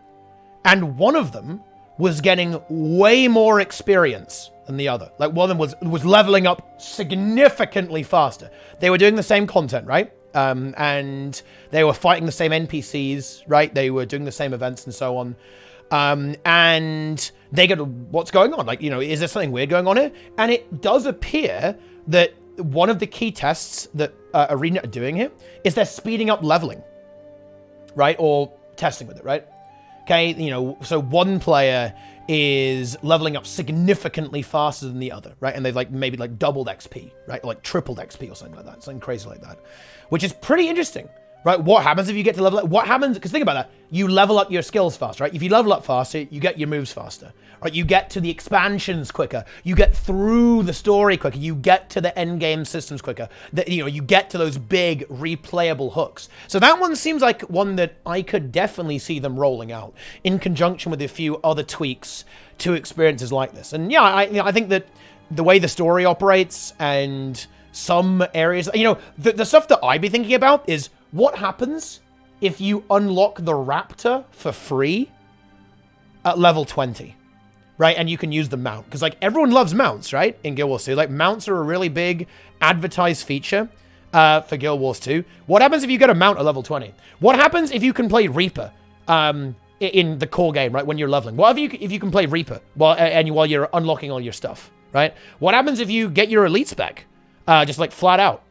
and one of them was getting way more experience than the other. Like, one of them was leveling up significantly faster. They were doing the same content, right? And they were fighting the same NPCs, right? They were doing the same events and so on. And they go, what's going on? Like, is there something weird going on here? And it does appear that one of the key tests that Arena are doing here is they're speeding up leveling, right? Or testing with it, right? Okay, so one player is leveling up significantly faster than the other, right? And they've like maybe like doubled XP, right? Or like tripled XP or something like that. Something crazy like that. Which is pretty interesting, right? What happens if you get to level up? What happens? Because think about that. You level up your skills faster, right? If you level up faster, you get your moves faster, right? You get to the expansions quicker. You get through the story quicker. You get to the end game systems quicker. You get to those big replayable hooks. So that one seems like one that I could definitely see them rolling out in conjunction with a few other tweaks to experiences like this. And yeah, I think that the way the story operates and some areas, the stuff that I'd be thinking about is what happens if you unlock the Raptor for free at level 20, right? And you can use the mount. Because, like, everyone loves mounts, right? In Guild Wars 2. Like, mounts are a really big advertised feature for Guild Wars 2. What happens if you get a mount at level 20? What happens if you can play Reaper in the core game, right? When you're leveling? What if you can play Reaper while you're unlocking all your stuff, right? What happens if you get your elite spec? Just, like, flat out.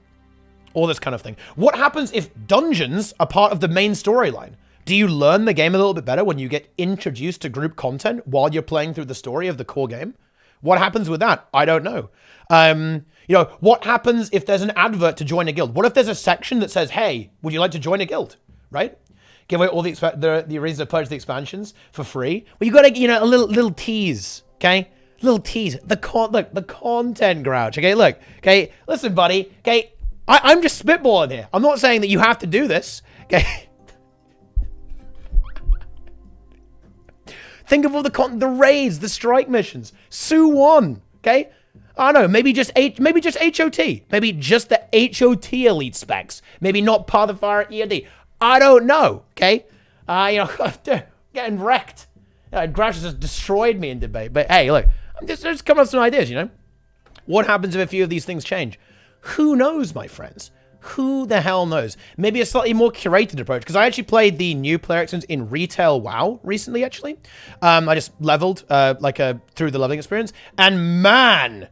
All this kind of thing. What happens if dungeons are part of the main storyline? Do you learn the game a little bit better when you get introduced to group content while you're playing through the story of the core game? What happens with that? I don't know. What happens if there's an advert to join a guild? What if there's a section that says, hey, would you like to join a guild? Right? give away all the reasons to purchase the expansions for free. Well, you got to, you know, a little tease, okay? Little tease. The content grouch, okay? Look, okay? Listen, buddy, okay? I'm just spitballing here. I'm not saying that you have to do this, okay? Think of all the raids, the strike missions. Sue 1, okay? I don't know, maybe just HOT. Maybe just the HOT elite specs. Maybe not Path of Fire EOD. I don't know, okay? You know, getting wrecked. Grouch has destroyed me in debate. But hey, look, I'm just coming up with some ideas, you know? What happens if a few of these things change? Who knows, my friends? Who the hell knows? Maybe a slightly more curated approach, because I actually played the new player experience in retail WoW recently, actually. I just leveled, through the leveling experience, and man,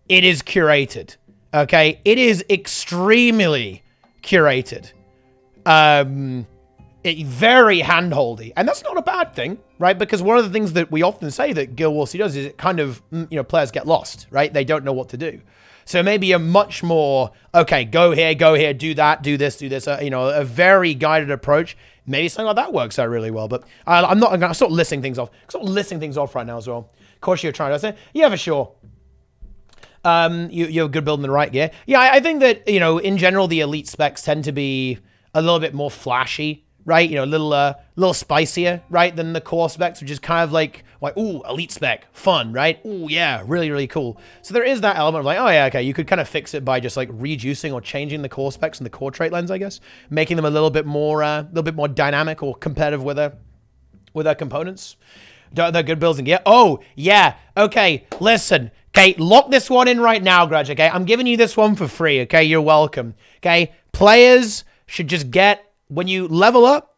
it is curated, okay? It is extremely curated. Very hand-holdy, and that's not a bad thing, right? Because one of the things that we often say that Guild Wars 2 does is it kind of, you know, players get lost, right? They don't know what to do. So maybe a much more, okay, go here, do that, do this, you know, a very guided approach. Maybe something like that works out really well, but I'm sort of listing things off. Right now as well. Of course, you're trying to say, yeah, for sure. You're good building the right gear. Yeah, I think that, you know, in general, the elite specs tend to be a little bit more flashy, right? You know, a little spicier, right, than the core specs, which is kind of like, ooh, elite spec, fun, right? Ooh, yeah, really, really cool. So there is that element of like, oh yeah, okay, you could kind of fix it by just like reducing or changing the core specs and the core trait lens, I guess, making them a little bit more dynamic or competitive with their components. They're good builds and gear. Oh yeah, okay, listen. Okay, lock this one in right now, Grudge, okay? I'm giving you this one for free, okay? You're welcome, okay? Players should just get, when you level up,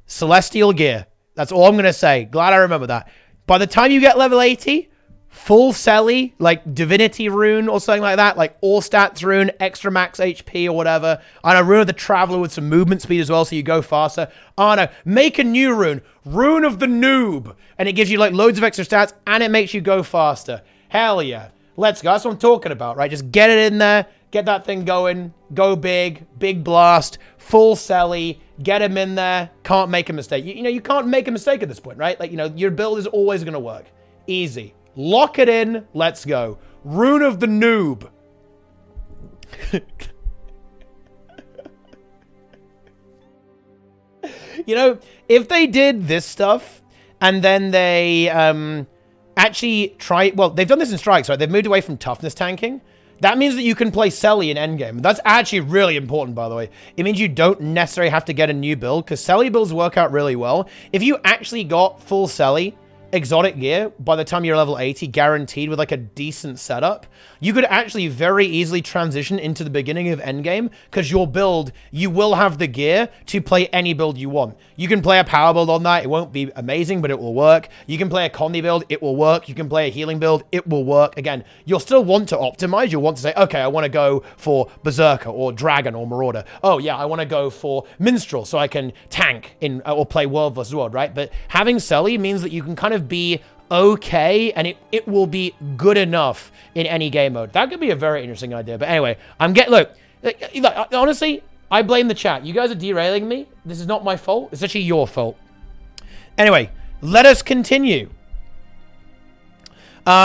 Celestial gear. That's all I'm going to say. Glad I remember that. By the time you get level 80, full Selly, like Divinity Rune or something like that, like All Stats Rune, extra max HP or whatever. I know, Rune of the Traveler with some movement speed as well, so you go faster. I know, make a new rune, Rune of the Noob, and it gives you like loads of extra stats, and it makes you go faster. Hell yeah. Let's go. That's what I'm talking about, right? Just get it in there. Get that thing going. Go big. Big blast. Full Selly. Get him in there. Can't make a mistake. You know, you can't make a mistake at this point, right? Like, you know, your build is always going to work. Easy. Lock it in. Let's go. Rune of the Noob. You know, if they did this stuff and then they, actually they've done this in strikes, right? They've moved away from toughness tanking. That means that you can play Selly in endgame. That's actually really important, by the way. It means you don't necessarily have to get a new build, because Selly builds work out really well. If you actually got full Selly, exotic gear, by the time you're level 80, guaranteed with like a decent setup, you could actually very easily transition into the beginning of endgame, because your build, you will have the gear to play any build you want. You can play a power build on that. It won't be amazing, but it will work. You can play a Condi build. It will work. You can play a healing build. It will work. Again, you'll still want to optimize. You'll want to say, okay, I want to go for Berserker or Dragon or Marauder. Oh yeah, I want to go for Minstrel so I can tank in or play World vs. World, right? But having Selly means that you can kind of be okay, and it will be good enough in any game mode. That could be a very interesting idea. But anyway, look, honestly, I blame the chat. You guys are derailing me. This is not my fault. It's actually your fault. Anyway, let us continue.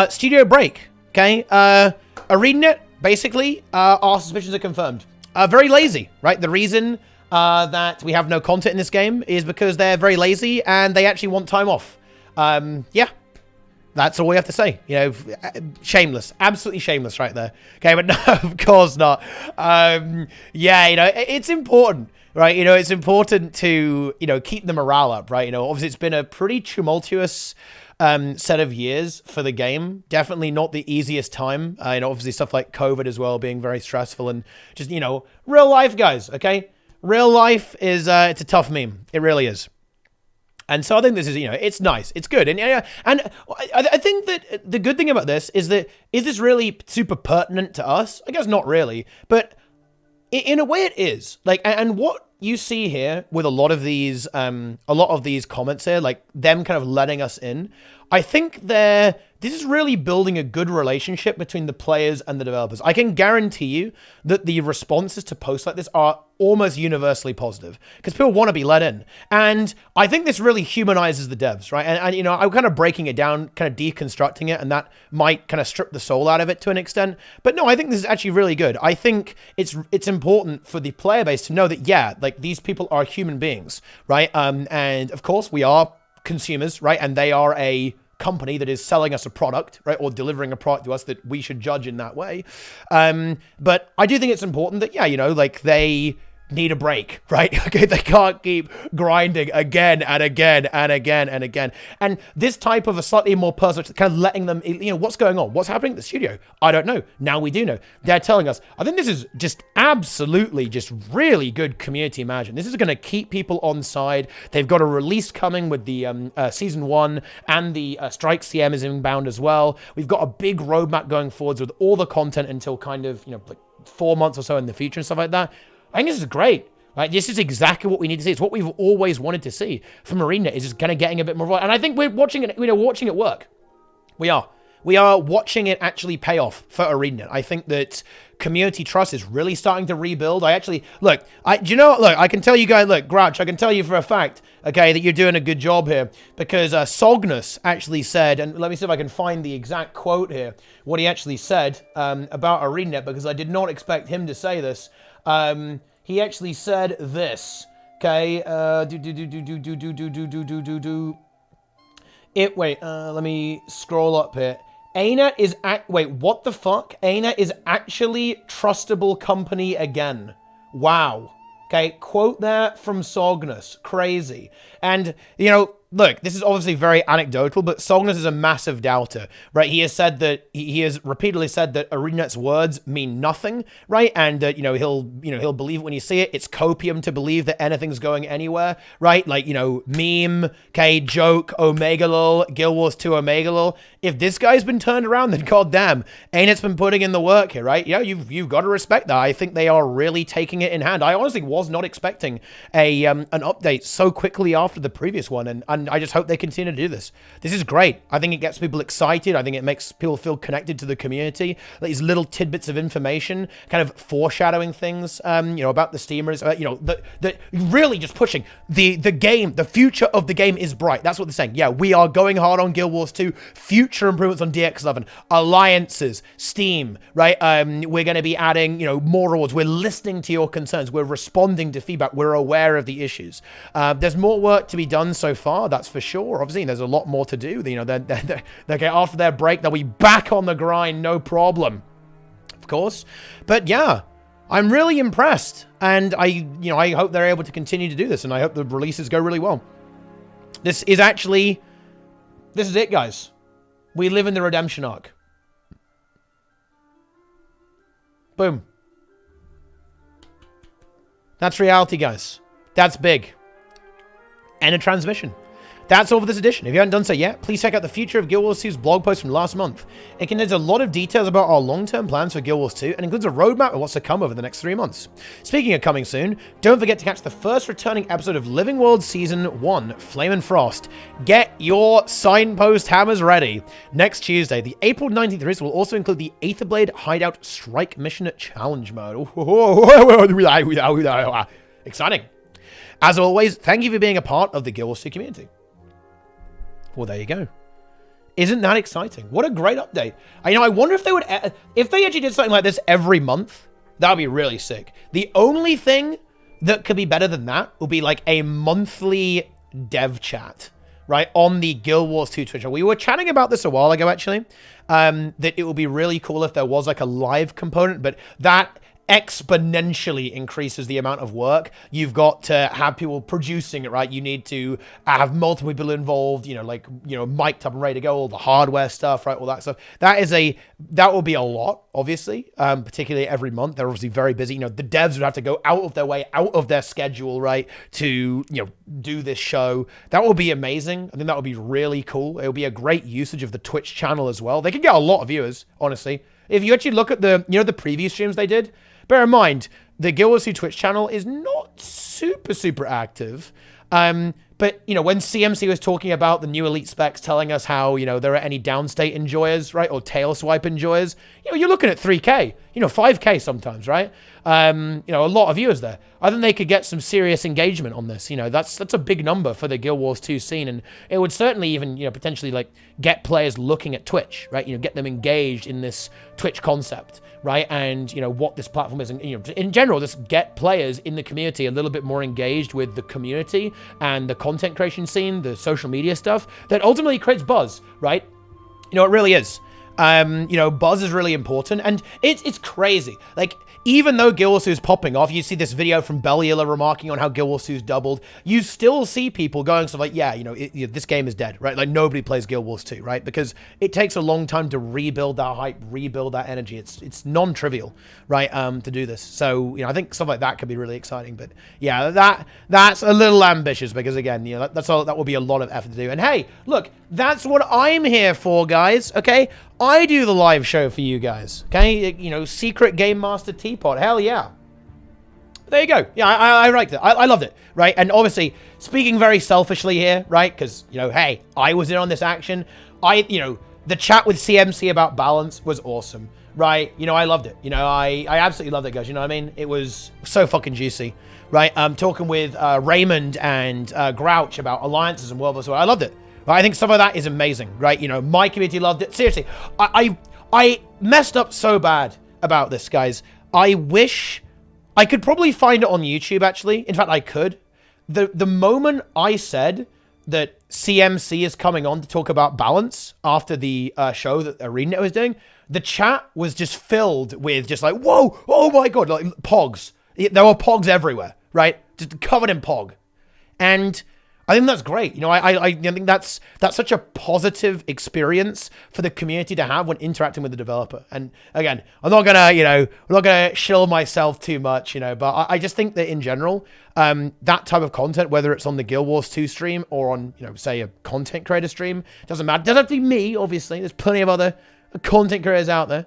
Studio break, okay? ArenaNet, basically, our suspicions are confirmed. Very lazy, right? The reason that we have no content in this game is because they're very lazy and they actually want time off. Yeah, that's all we have to say. You know, shameless, absolutely shameless right there. Okay, but no, of course not. Yeah, you know, it's important, right? You know, it's important to, you know, keep the morale up, right? You know, obviously it's been a pretty tumultuous set of years for the game. Definitely not the easiest time. You know, obviously stuff like COVID as well being very stressful, and just, you know, real life, guys, okay? Real life is, it's a tough meme. It really is. And so I think this is, you know, it's nice. It's good. And I think that the good thing about this is that, is this really super pertinent to us? I guess not really. But in a way it is. Like, and what you see here with a lot of these comments here, like them kind of letting us in, I think this is really building a good relationship between the players and the developers. I can guarantee you that the responses to posts like this are almost universally positive because people want to be let in. And I think this really humanizes the devs, right? And you know, I'm kind of breaking it down, kind of deconstructing it, and that might kind of strip the soul out of it to an extent. But no, I think this is actually really good. I think it's important for the player base to know that, yeah, like these people are human beings, right? And of course we are consumers, right? And they are a company that is selling us a product, right, or delivering a product to us that we should judge in that way. But I do think it's important that, yeah, you know, like they need a break, right? Okay, they can't keep grinding again and again and again and again. And this type of a slightly more personal, kind of letting them, you know, what's going on? What's happening at the studio? I don't know. Now we do know. They're telling us. I think this is just absolutely just really good community management. This is going to keep people on side. They've got a release coming with the season 1, and the Strike CM is inbound as well. We've got a big roadmap going forwards with all the content until kind of, you know, like 4 months or so in the future and stuff like that. I think this is great. Right? This is exactly what we need to see. It's what we've always wanted to see from ArenaNet, is just kind of getting a bit more. And I think we're watching it, you know, watching it work. We are watching it actually pay off for ArenaNet. I think that community trust is really starting to rebuild. I can tell you guys, look, Grouch, I can tell you for a fact, okay, that you're doing a good job here, because Sognus actually said, and let me see if I can find the exact quote here, what he actually said about ArenaNet, because I did not expect him to say this. He actually said this, okay, let me scroll up here. ArenaNet is, wait, what the fuck? ArenaNet is actually trustable company again. Wow. Okay, quote there from Sognus. Crazy. And, you know, look, this is obviously very anecdotal, but Sognus is a massive doubter, right? He has said that he has repeatedly said that ArenaNet's words mean nothing, right? And that, he'll believe it when you see it. It's copium to believe that anything's going anywhere, right? Like, meme, okay, joke, Omega lol, Guild Wars 2 Omega lol. If this guy's been turned around, then goddamn, ArenaNet's been putting in the work here, right? Yeah, you've got to respect that. I think they are really taking it in hand. I honestly was not expecting an update so quickly after the previous one, and I just hope they continue to do this. This is great. I think it gets people excited. I think it makes people feel connected to the community. These little tidbits of information, kind of foreshadowing things, about the steamers, that really just pushing the game. The future of the game is bright. That's what they're saying. Yeah, we are going hard on Guild Wars 2. Future improvements on DX11, alliances, Steam, right? We're going to be adding, more rewards. We're listening to your concerns. We're responding to feedback. We're aware of the issues. There's more work to be done so far. That's for sure. Obviously, there's a lot more to do. After their break, they'll be back on the grind, no problem. Of course. But yeah, I'm really impressed. And I hope they're able to continue to do this. And I hope the releases go really well. This is it, guys. We live in the redemption arc. Boom. That's reality, guys. That's big. End of transmission. That's all for this edition. If you haven't done so yet, please check out the Future of Guild Wars 2's blog post from last month. It contains a lot of details about our long-term plans for Guild Wars 2 and includes a roadmap of what's to come over the next 3 months. Speaking of coming soon, don't forget to catch the first returning episode of Living World Season 1, Flame and Frost. Get your signpost hammers ready. Next Tuesday, the April 19th release will also include the Aetherblade Hideout Strike Mission Challenge mode. Exciting. As always, thank you for being a part of the Guild Wars 2 community. Well, there you go. Isn't that exciting? What a great update. I wonder if they actually did something like this every month. That would be really sick. The only thing that could be better than that would be like a monthly dev chat, right? On the Guild Wars 2 Twitch. We were chatting about this a while ago, actually. That it would be really cool if there was like a live component, but that exponentially increases the amount of work. You've got to have people producing it, right? You need to have multiple people involved, mic'd up and ready to go, all the hardware stuff, right? All that stuff. That will be a lot, obviously, particularly every month. They're obviously very busy. The devs would have to go out of their way, out of their schedule, right? To, do this show. That will be amazing. I think that would be really cool. It will be a great usage of the Twitch channel as well. They could get a lot of viewers, honestly. If you actually look at the preview streams they did, bear in mind, the Guild Wars 2 Twitch channel is not super active. But, when CMC was talking about the new Elite specs, telling us how, there are any downstate enjoyers, right? Or tail swipe enjoyers, you're looking at 3K. 5K sometimes, right? A lot of viewers there. I think they could get some serious engagement on this. That's a big number for the Guild Wars 2 scene, and it would certainly even, potentially like get players looking at Twitch, right? Get them engaged in this Twitch concept, right? And what this platform is, and in general, just get players in the community a little bit more engaged with the community and the content creation scene, the social media stuff that ultimately creates buzz, right? It really is. Buzz is really important, and it's crazy. Like, even though Guild Wars 2 is popping off, you see this video from Bellula remarking on how Guild Wars 2's doubled. You still see people going stuff like, this game is dead, right? Like, nobody plays Guild Wars 2, right? Because it takes a long time to rebuild that hype, rebuild that energy. It's non-trivial, right? To do this. So, I think stuff like that could be really exciting. But yeah, that's a little ambitious because, again, that will be a lot of effort to do. And hey, look, that's what I'm here for, guys. Okay. I do the live show for you guys, okay? Secret Game Master Teapot, hell yeah. There you go. Yeah, I liked it. I loved it, right? And obviously, speaking very selfishly here, right? Because, hey, I was in on this action. The chat with CMC about balance was awesome, right? I loved it. I absolutely loved it, guys. You know what I mean? It was so fucking juicy, right? Talking with Raymond and Grouch about alliances and World War II. I loved it. I think stuff like that is amazing, right? My community loved it. Seriously, I messed up so bad about this, guys. I wish I could probably find it on YouTube, actually. In fact, I could. The moment I said that CMC is coming on to talk about balance after the show that ArenaNet was doing, the chat was just filled with just like, whoa, oh my God, like pogs. There were pogs everywhere, right? Just covered in pog. And I think that's great. I think that's such a positive experience for the community to have when interacting with the developer. And again, I'm not gonna shill myself too much, but I just think that in general, that type of content, whether it's on the Guild Wars 2 stream or on, say a content creator stream, doesn't matter. It doesn't have to be me, obviously. There's plenty of other content creators out there.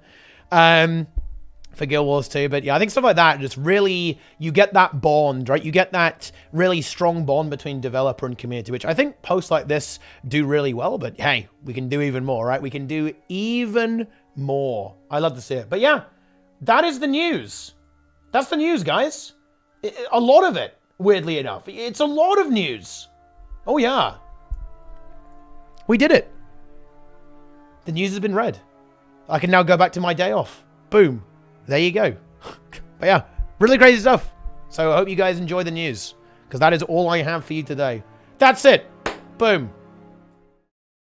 For Guild Wars 2, but yeah, I think stuff like that just really, you get that bond, right? You get that really strong bond between developer and community, which I think posts like this do really well, but hey, we can do even more, right? We can do even more. I love to see it. But yeah, that is the news. That's the news, guys. A lot of it, weirdly enough. It's a lot of news. Oh yeah. We did it. The news has been read. I can now go back to my day off. Boom. There you go. But yeah, really crazy stuff. So I hope you guys enjoy the news, because that is all I have for you today. That's it. Boom.